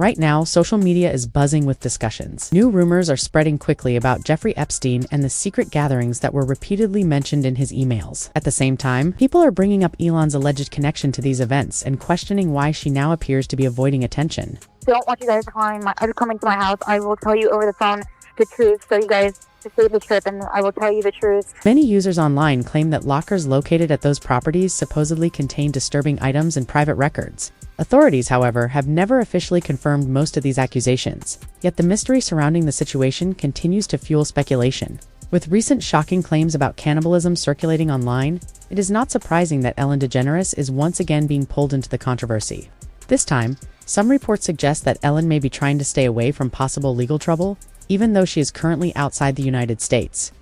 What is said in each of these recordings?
Right now, social media is buzzing with discussions. New rumors are spreading quickly about Jeffrey Epstein and the secret gatherings that were repeatedly mentioned in his emails. At the same time, people are bringing up Elon's alleged connection to these events and questioning why she now appears to be avoiding attention. Don't want you guys calling coming to my house. I will tell you over the phone the truth so you guys to save the trip, and I will tell you the truth. Many users online claim that lockers located at those properties supposedly contain disturbing items and private records. Authorities, however, have never officially confirmed most of these accusations. Yet the mystery surrounding the situation continues to fuel speculation. With recent shocking claims about cannibalism circulating online, it is not surprising that Ellen DeGeneres is once again being pulled into the controversy. This time, some reports suggest that Ellen may be trying to stay away from possible legal trouble, even though she is currently outside the United States.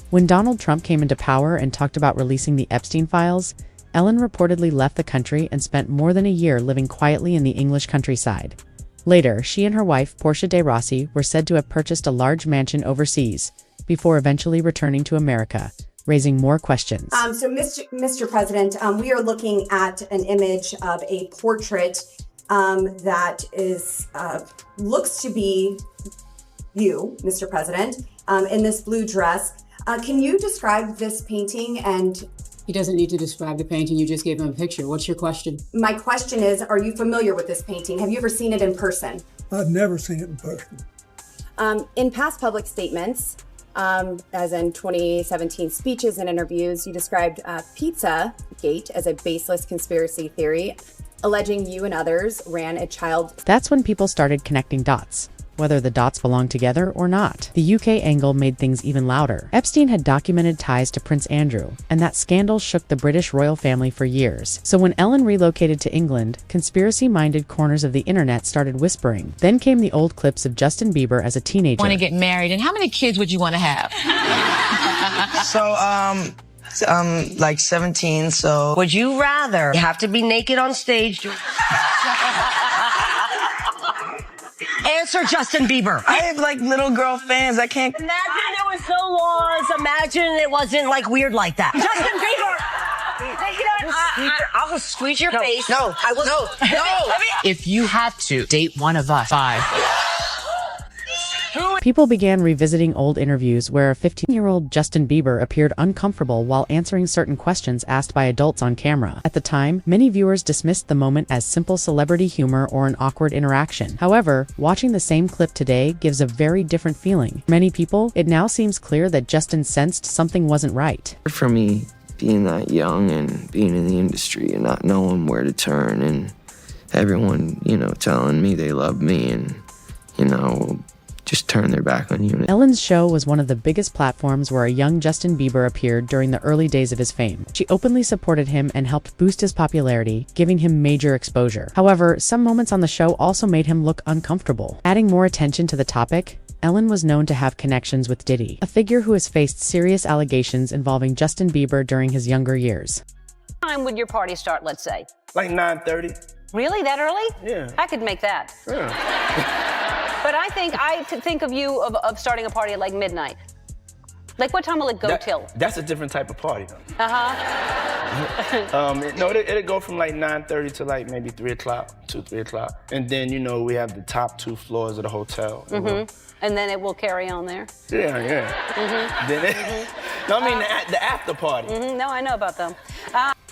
When Donald Trump came into power and talked about releasing the Epstein files, Ellen reportedly left the country and spent more than a year living quietly in the English countryside. Later, she and her wife, Portia de Rossi, were said to have purchased a large mansion overseas, before eventually returning to America, raising more questions. So, Mr. President, we are looking at an image of a portrait that is looks to be you, Mr. President, in this blue dress. Can you describe this painting? And he doesn't need to describe the painting. You just gave him a picture. What's your question? My question is, are you familiar with this painting? Have you ever seen it in person? I've never seen it in person. In past public statements, as in 2017 speeches and interviews, you described Pizzagate as a baseless conspiracy theory, alleging you and others ran a child. That's when people started connecting dots, whether the dots belong together or not. The UK angle made things even louder. Epstein had documented ties to Prince Andrew, and that scandal shook the British royal family for years. So when Ellen relocated to England, conspiracy-minded corners of the internet started whispering. Then came the old clips of Justin Bieber as a teenager. Want to get married, and how many kids would you want to have? Like 17, so. Would you rather have to be naked on stage? Answer Justin Bieber. I have like little girl fans. I can't. Imagine it was no laws. Imagine it wasn't like weird like that. Justin Bieber. I'll just squeeze your face. No, I will. No. If you had to date one of us, 5. People began revisiting old interviews where a 15-year-old Justin Bieber appeared uncomfortable while answering certain questions asked by adults on camera. At the time, many viewers dismissed the moment as simple celebrity humor or an awkward interaction. However, watching the same clip today gives a very different feeling. Many people, it now seems clear that Justin sensed something wasn't right. For me, being that young and being in the industry and not knowing where to turn, and everyone, telling me they love me and, just turn their back on you. Ellen's show was one of the biggest platforms where a young Justin Bieber appeared during the early days of his fame. She openly supported him and helped boost his popularity, giving him major exposure. However, some moments on the show also made him look uncomfortable. Adding more attention to the topic, Ellen was known to have connections with Diddy, a figure who has faced serious allegations involving Justin Bieber during his younger years. What time would your party start, let's say? Like 9:30. Really? That early? Yeah. I could make that. Yeah. But I think of you of starting a party at like midnight. Like what time will it go till? That's a different type of party though. Uh-huh. No, it'll go from like 9:30 to like maybe 3 o'clock, 3 o'clock. And then, we have the top 2 floors of the hotel. Mm-hmm. And then it will carry on there? Yeah. Mm-hmm. Then No, I mean the after party. Mm-hmm. No, I know about them.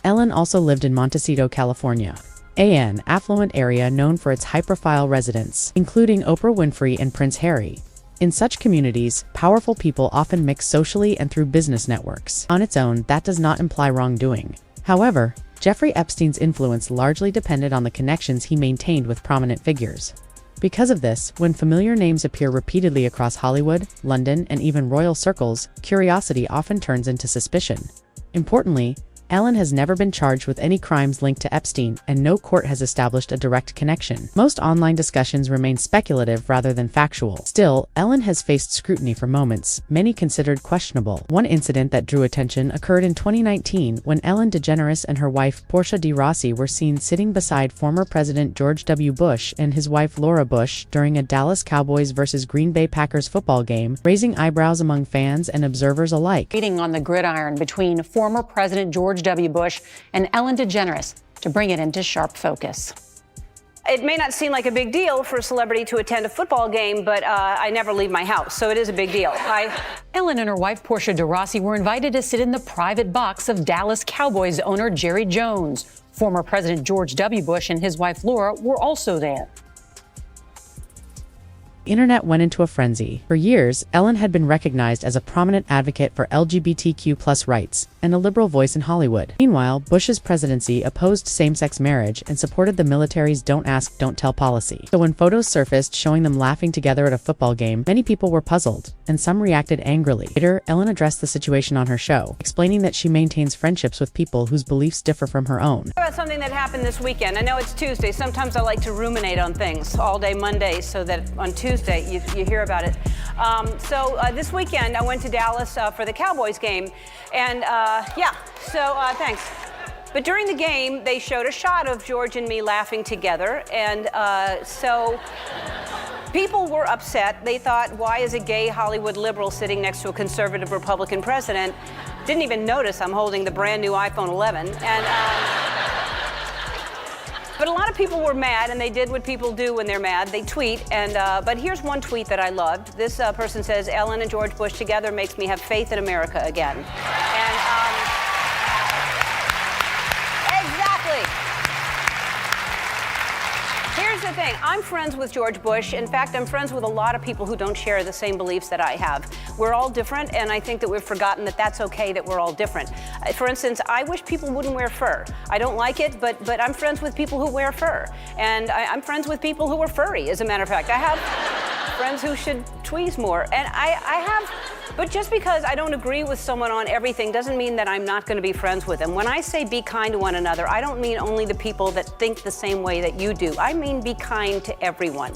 Ellen also lived in Montecito, California, an affluent area known for its high-profile residents, including Oprah Winfrey and Prince Harry. In such communities, powerful people often mix socially and through business networks. On its own, that does not imply wrongdoing. However, Jeffrey Epstein's influence largely depended on the connections he maintained with prominent figures. Because of this, when familiar names appear repeatedly across Hollywood, London, and even royal circles, curiosity often turns into suspicion. Importantly, Ellen has never been charged with any crimes linked to Epstein, and no court has established a direct connection. Most online discussions remain speculative rather than factual. Still, Ellen has faced scrutiny for moments, many considered questionable. One incident that drew attention occurred in 2019 when Ellen DeGeneres and her wife Portia de Rossi were seen sitting beside former President George W. Bush and his wife Laura Bush during a Dallas Cowboys vs. Green Bay Packers football game, raising eyebrows among fans and observers alike. Meeting on the gridiron between former President George W. Bush and Ellen DeGeneres to bring it into sharp focus. It may not seem like a big deal for a celebrity to attend a football game, but I never leave my house, so it is a big deal. Ellen and her wife, Portia de Rossi, were invited to sit in the private box of Dallas Cowboys owner Jerry Jones. Former President George W. Bush and his wife Laura were also there. The internet went into a frenzy. For years, Ellen had been recognized as a prominent advocate for LGBTQ+ rights and a liberal voice in Hollywood. Meanwhile, Bush's presidency opposed same-sex marriage and supported the military's don't ask, don't tell policy. So when photos surfaced showing them laughing together at a football game, many people were puzzled, and some reacted angrily. Later, Ellen addressed the situation on her show, explaining that she maintains friendships with people whose beliefs differ from her own. About something that happened this weekend. I know it's Tuesday. Sometimes I like to ruminate on things all day Monday so that on Tuesday you hear about it. This weekend I went to Dallas for the Cowboys game, and thanks. But during the game, they showed a shot of George and me laughing together, and so people were upset. They thought, why is a gay Hollywood liberal sitting next to a conservative Republican president? Didn't even notice I'm holding the brand new iPhone 11. But a lot of people were mad, and they did what people do when they're mad. They tweet, but here's one tweet that I loved. This person says, Ellen and George Bush together makes me have faith in America again. Exactly. Here's the thing. I'm friends with George Bush. In fact, I'm friends with a lot of people who don't share the same beliefs that I have. We're all different, and I think that we've forgotten that that's okay that we're all different. For instance, I wish people wouldn't wear fur. I don't like it, but I'm friends with people who wear fur. And I'm friends with people who are furry, as a matter of fact. I have friends who should tweeze more. And but just because I don't agree with someone on everything doesn't mean that I'm not going to be friends with them. When I say be kind to one another, I don't mean only the people that think the same way that you do. I mean be kind to everyone.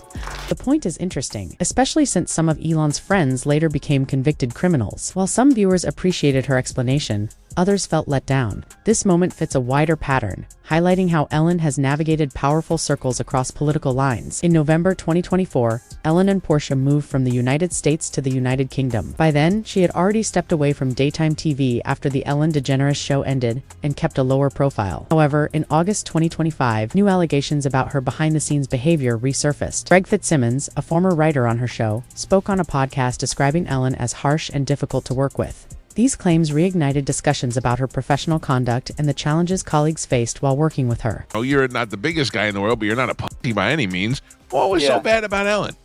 The point is interesting, especially since some of Elon's friends later became convicted criminals. While some viewers appreciated her explanation, others felt let down. This moment fits a wider pattern, highlighting how Ellen has navigated powerful circles across political lines. In November 2024, Ellen and Portia moved from the United States to the United Kingdom. By then, she had already stepped away from daytime TV after the Ellen DeGeneres show ended and kept a lower profile. However, in August 2025, new allegations about her behind-the-scenes behavior resurfaced. Greg Fitzsimmons, a former writer on her show, spoke on a podcast describing Ellen as harsh and difficult to work with. These claims reignited discussions about her professional conduct and the challenges colleagues faced while working with her. Oh, you're not the biggest guy in the world, but you're not a pussy by any means. What was so bad about Ellen?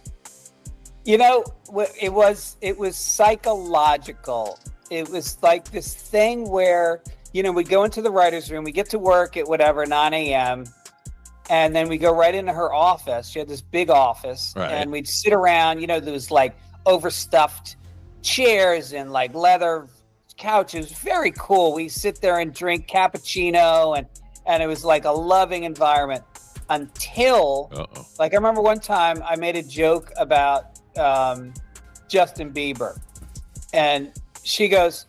You know, it was psychological. It was like this thing where, we go into the writer's room, we get to work at 9 a.m., and then we go right into her office. She had this big office, and we'd sit around, those overstuffed chairs and leather couches. Very cool. We sit there and drink cappuccino, and it was like a loving environment until I remember one time I made a joke about Justin Bieber, and she goes,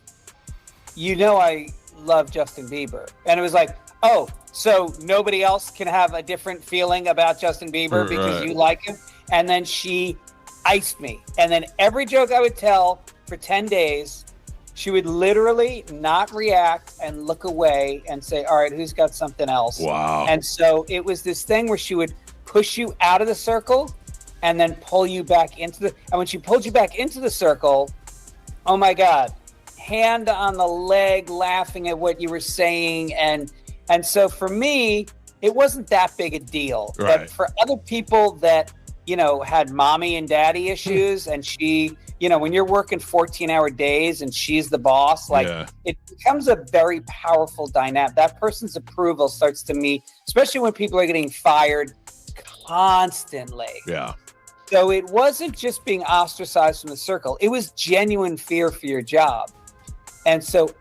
I love Justin Bieber. And it was like, oh, so nobody else can have a different feeling about Justin Bieber because you like him? And then she iced me. And then every joke I would tell for 10 days, she would literally not react and look away and say, all right, who's got something else? Wow. And so it was this thing where she would push you out of the circle and then pull you back and when she pulled you back into the circle, oh my God, hand on the leg, laughing at what you were saying. And so for me, it wasn't that big a deal. Right. But for other people that, had mommy and daddy issues, and she, when you're working 14-hour days and she's the boss, it becomes a very powerful dynamic. That person's approval starts to meet, especially when people are getting fired constantly. Yeah. So it wasn't just being ostracized from the circle. It was genuine fear for your job. And so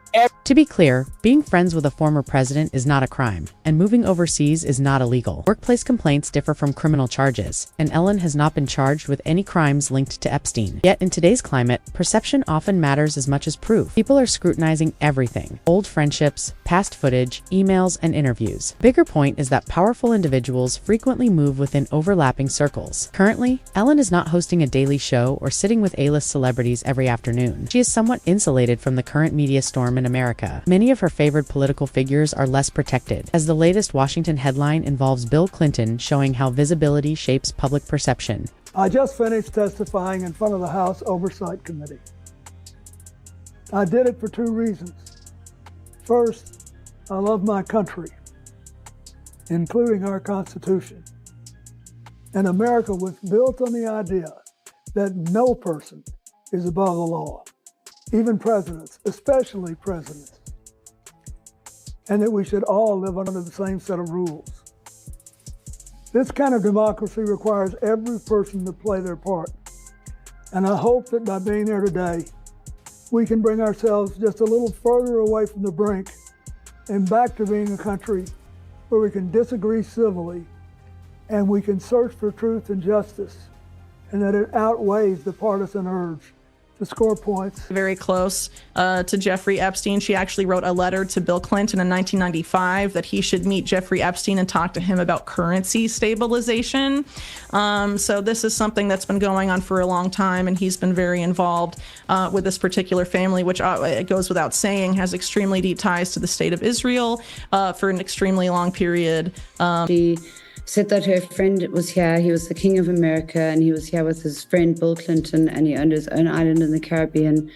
to be clear, being friends with a former president is not a crime, and moving overseas is not illegal. Workplace complaints differ from criminal charges, and Ellen has not been charged with any crimes linked to Epstein. Yet in today's climate, perception often matters as much as proof. People are scrutinizing everything: old friendships, past footage, emails, and interviews. The bigger point is that powerful individuals frequently move within overlapping circles. Currently, Ellen is not hosting a daily show or sitting with A-list celebrities every afternoon. She is somewhat insulated from the current media storm in America. America. Many of her favored political figures are less protected, as the latest Washington headline involves Bill Clinton showing how visibility shapes public perception. I just finished testifying in front of the House Oversight Committee. I did it for two reasons. First, I love my country, including our Constitution. And America was built on the idea that no person is above the law, even presidents, especially presidents, and that we should all live under the same set of rules. This kind of democracy requires every person to play their part. And I hope that by being there today, we can bring ourselves just a little further away from the brink and back to being a country where we can disagree civilly and we can search for truth and justice, and that it outweighs the partisan urge to score points. Very close to Jeffrey Epstein. She actually wrote a letter to Bill Clinton in 1995 that he should meet Jeffrey Epstein and talk to him about currency stabilization. So this is something that's been going on for a long time, and he's been very involved with this particular family, which it goes without saying has extremely deep ties to the state of Israel for an extremely long period. She said that her friend was here. He was the King of America, and he was here with his friend Bill Clinton, and he owned his own island in the Caribbean,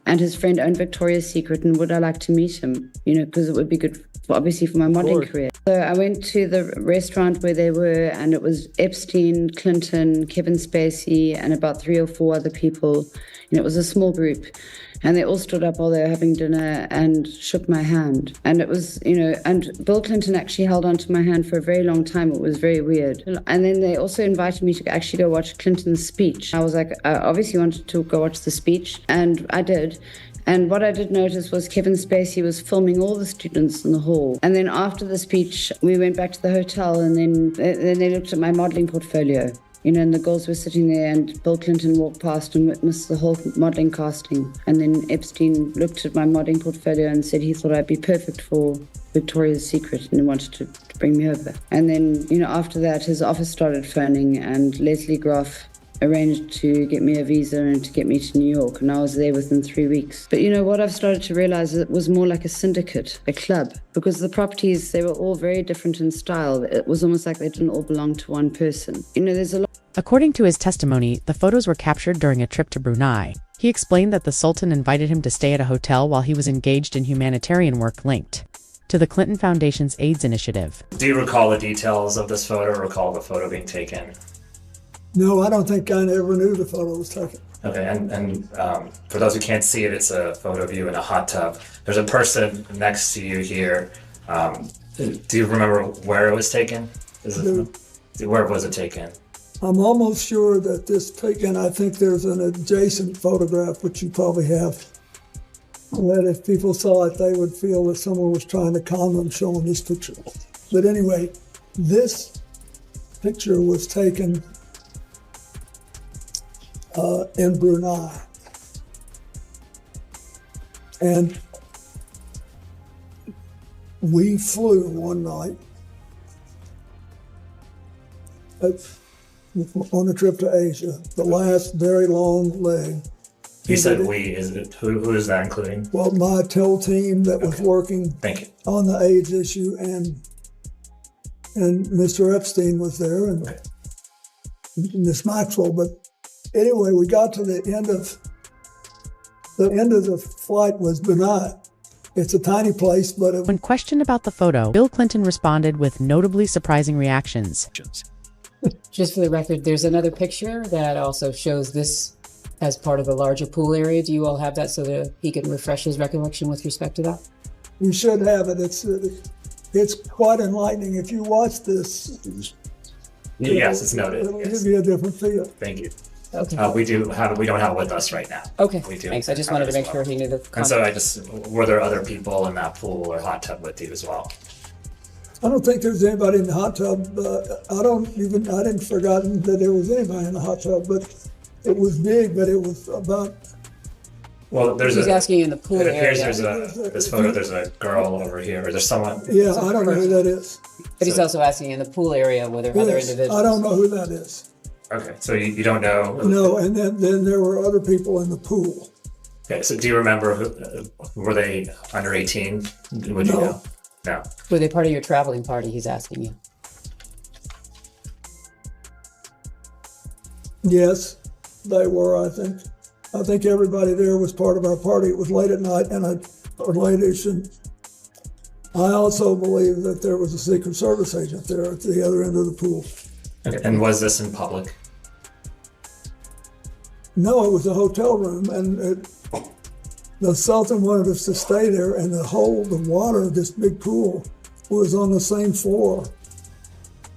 and his friend owned Victoria's Secret, and would I like to meet him? You know, because it would be good, obviously, for my modeling career. So I went to the restaurant where they were, and it was Epstein, Clinton, Kevin Spacey, and about 3 or 4 other people. And it was a small group. And they all stood up while they were having dinner and shook my hand. And it was, you know, and Bill Clinton actually held onto my hand for a very long time. It was very weird. And then they also invited me to actually go watch Clinton's speech. I was like, I obviously wanted to go watch the speech, and I did. And what I did notice was Kevin Spacey was filming all the students in the hall. And then after the speech, we went back to the hotel, and then they looked at my modeling portfolio. You know, and the girls were sitting there, and Bill Clinton walked past and witnessed the whole modeling casting. And then Epstein looked at my modeling portfolio and said he thought I'd be perfect for Victoria's Secret, and he wanted to bring me over. And then, you know, after that, his office started phoning, and Leslie Groff arranged to get me a visa and to get me to New York, and I was there within 3 weeks. But you know what I've started to realize is it was more like a syndicate, a club, because the properties, they were all very different in style. It was almost like they didn't all belong to one person. You know, there's a lot. According to his testimony, the photos were captured during a trip to Brunei. He explained that the Sultan invited him to stay at a hotel while he was engaged in humanitarian work linked to the Clinton Foundation's AIDS initiative. Do you recall the details of this photo, or recall the photo being taken? No, I don't think I ever knew the photo was taken. Okay, and for those who can't see it, it's a photo of you in a hot tub. There's a person next to you here. Do you remember where it was taken? Where was it taken? I'm almost sure that this taken, I think there's an adjacent photograph, which you probably have, that if people saw it, they would feel that someone was trying to con them showing this picture. But anyway, this picture was taken in Brunei. And we flew one night on a trip to Asia, the last very long leg. You said we, is it, who is that including? Well, my TEL team that was working on the AIDS issue, and Mr. Epstein was there, and Miss Maxwell. But anyway, we got to the end of the flight was Brunei. It's a tiny place, but when questioned about the photo, Bill Clinton responded with notably surprising reactions. Just for the record, there's another picture that also shows this as part of the larger pool area. Do you all have that so that he can refresh his recollection with respect to that? We should have it. It's quite enlightening. If you watch this, yes, it's noted. It'll give you a different feel. Thank you. Okay. We don't have it with us right now. Okay. We do. Thanks. I just wanted to make sure he knew the context. And so were there other people in that pool or hot tub with you as well? I don't think there's anybody in the hot tub. I didn't forgotten that there was anybody in the hot tub, but it was big, but it was about. Well, he's asking in the pool area. It appears area. This photo, there's a girl over here, or there's someone. Yeah, I don't know who that is. But he's also asking in the pool area were there other individuals. I don't know who that is. Okay, so you don't know? No, and then there were other people in the pool. Okay, so do you remember, were they under 18? Would you know? No. Were they part of your traveling party, he's asking you? Yes, they were, I think. I think everybody there was part of our party. It was late at night or late-ish, and I also believe that there was a Secret Service agent there at the other end of the pool. Okay, and was this in public? No, it was a hotel room, and the Sultan wanted us to stay there, and the water of this big pool was on the same floor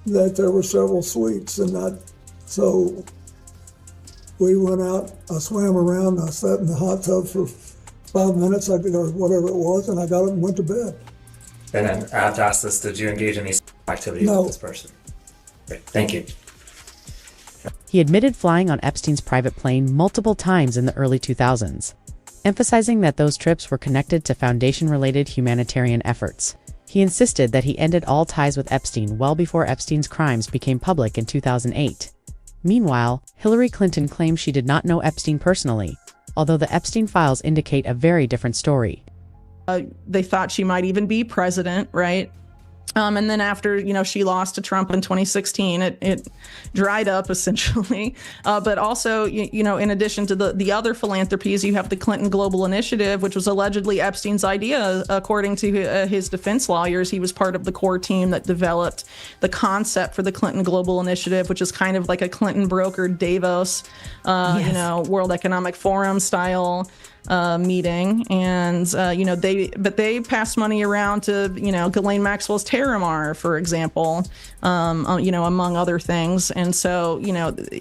that there were several suites, and so we went out, I swam around, I sat in the hot tub for 5 minutes, or whatever it was, and I got up and went to bed. And then I have to ask this, did you engage in any activities with this person? Okay, thank you. He admitted flying on Epstein's private plane multiple times in the early 2000s, emphasizing that those trips were connected to foundation-related humanitarian efforts. He insisted that he ended all ties with Epstein well before Epstein's crimes became public in 2008. Meanwhile, Hillary Clinton claims she did not know Epstein personally, although the Epstein files indicate a very different story. They thought she might even be president, right? And then after, she lost to Trump in 2016, it dried up essentially. But also, in addition to the other philanthropies, you have the Clinton Global Initiative, which was allegedly Epstein's idea. According to his defense lawyers, he was part of the core team that developed the concept for the Clinton Global Initiative, which is kind of like a Clinton brokered Davos, World Economic Forum style meeting, and they passed money around to Ghislaine Maxwell's Terramar, for example, among other things. And so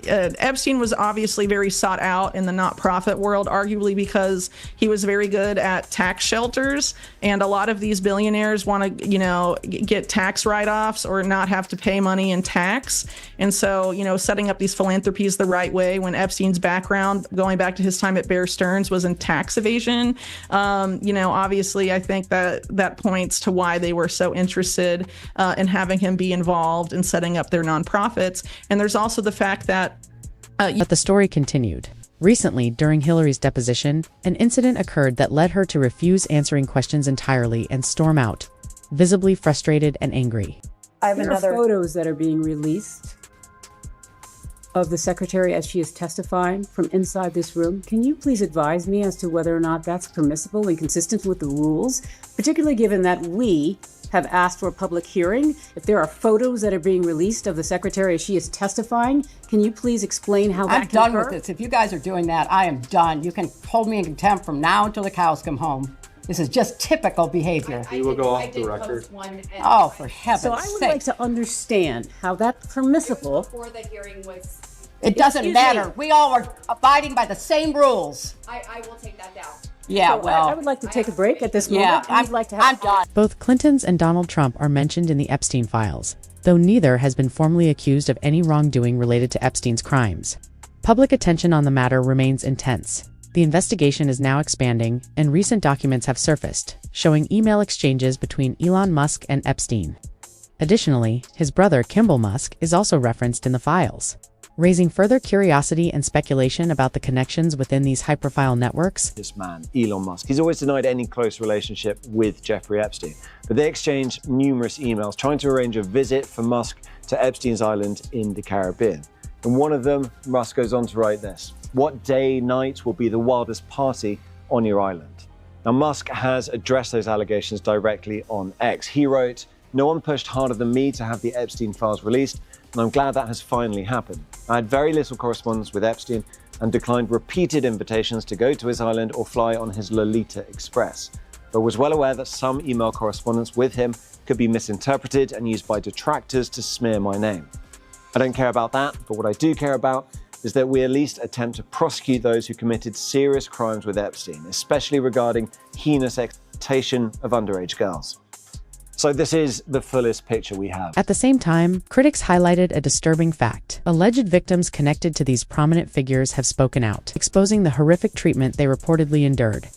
Epstein was obviously very sought out in the not-profit world, arguably because he was very good at tax shelters, and a lot of these billionaires want to get tax write-offs or not have to pay money in tax. And so setting up these philanthropies the right way, when Epstein's background, going back to his time at Bear Stearns, was in tax evasion, obviously I think that points to why they were so interested in having him be involved in setting up their nonprofits. And there's also the fact that But the story continued. Recently, during Hillary's deposition, an incident occurred that led her to refuse answering questions entirely and storm out, visibly frustrated and angry. I have There are photos that are being released of the secretary as she is testifying from inside this room. Can you please advise me as to whether or not that's permissible and consistent with the rules, particularly given that we have asked for a public hearing? If there are photos that are being released of the secretary as she is testifying, can you please explain how that I'm can done occur? with this. If you guys are doing that, I am done. You can hold me in contempt from now until the cows come home. This is just typical behavior. We will go off the record. Oh, for heaven's So I would like to understand how that's permissible. Before the hearing was. It doesn't matter. We all are abiding by the same rules. I will take that down. Yeah, So well. I would like to take a break at this moment. Yeah, I'd like to have. I'm done. Both Clintons and Donald Trump are mentioned in the Epstein files, though neither has been formally accused of any wrongdoing related to Epstein's crimes. Public attention on the matter remains intense. The investigation is now expanding, and recent documents have surfaced, showing email exchanges between Elon Musk and Epstein. Additionally, his brother Kimball Musk is also referenced in the files, raising further curiosity and speculation about the connections within these high-profile networks. This man, Elon Musk, he's always denied any close relationship with Jeffrey Epstein, but they exchanged numerous emails trying to arrange a visit for Musk to Epstein's island in the Caribbean. In one of them, Musk goes on to write this: "What day, night will be the wildest party on your island?" Now, Musk has addressed those allegations directly on X. He wrote, "No one pushed harder than me to have the Epstein files released, and I'm glad that has finally happened. I had very little correspondence with Epstein and declined repeated invitations to go to his island or fly on his Lolita Express, but was well aware that some email correspondence with him could be misinterpreted and used by detractors to smear my name. I don't care about that, but what I do care about is that we at least attempt to prosecute those who committed serious crimes with Epstein, especially regarding heinous exploitation of underage girls." So this is the fullest picture we have. At the same time, critics highlighted a disturbing fact. Alleged victims connected to these prominent figures have spoken out, exposing the horrific treatment they reportedly endured.